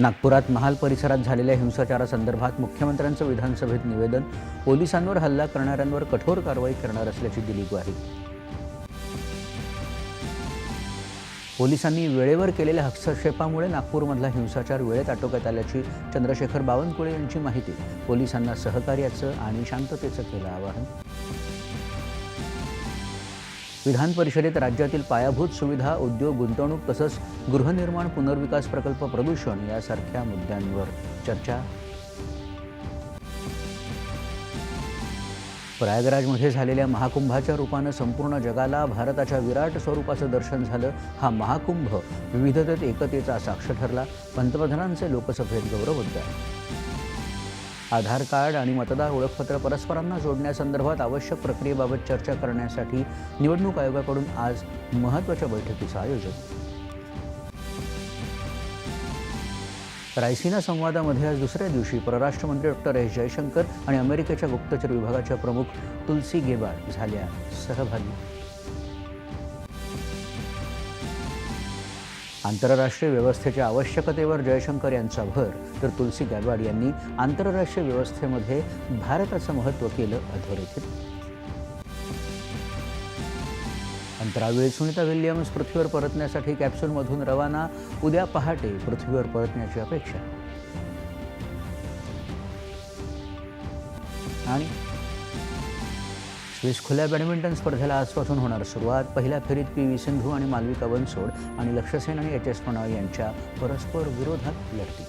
नागपुरात महाल परिसरात झालेल्या हिंसाचारासंदर्भात मुख्यमंत्र्यांचं विधानसभेत निवेदन. पोलिसांवर हल्ला करणाऱ्यांवर कठोर कारवाई करणार असल्याची दिली ग्वाही. पोलिसांनी वेळेवर केलेल्या हस्तक्षेपामुळे नागपूरमधला हिंसाचार वेळेत आटोक्यात आल्याची चंद्रशेखर बावनकुळे यांची माहिती. पोलिसांना सहकार्याचं आणि शांततेचं केलं आवाहन. विधान परिषदेत राज्यातील पायाभूत सुविधा, उद्योग, गुंतवणूक तसंच गृहनिर्माण, पुनर्विकास प्रकल्प, प्रदूषण यासारख्या मुद्द्यांवर चर्चा. प्रयागराजमध्ये झालेल्या महाकुंभाच्या रूपानं संपूर्ण जगाला भारताच्या विराट स्वरूपाचं दर्शन झालं. हा महाकुंभ विविधतेत एकतेचा साक्ष ठरला. पंतप्रधानांचे लोकसभेत गौरवोद्गार. आधार कार्ड आणि मतदार ओळखपत्र परस्परांना जोडण्यासंदर्भात आवश्यक प्रक्रियेबाबत चर्चा करण्यासाठी निवडणूक आयोगाकडून आज महत्त्वाच्या बैठकीचं आयोजन. रायसिना संवादामध्ये आज दुसऱ्या दिवशी परराष्ट्रमंत्री डॉक्टर एस जयशंकर आणि अमेरिकेच्या गुप्तचर विभागाच्या प्रमुख तुलसी गेबार्ड झाल्या सहभागी. आंतरराष्ट्रीय व्यवस्थेच्या आवश्यकतेवर जयशंकर यांचा भर, तर तुलसी गॅबार्ड यांनी आंतरराष्ट्रीय व्यवस्थेमध्ये भारताचं महत्त्व केलं अधोरेखित. अंतराळवीर सुनीता विल्यम्स पृथ्वीवर परतण्यासाठी कॅप्सूलमधून रवाना. उद्या पहाटे पृथ्वीवर परतण्याची अपेक्षा. आणि स्विस खुल्या बॅडमिंटन स्पर्धेला आजपासून होणार सुरुवात. पहिल्या फेरीत पी.व्ही. सिंधू आणि मालविका बनसोड आणि लक्ष्य सेन आणि एच.एस. प्रणॉय यांच्या परस्पर विरोधात लढती.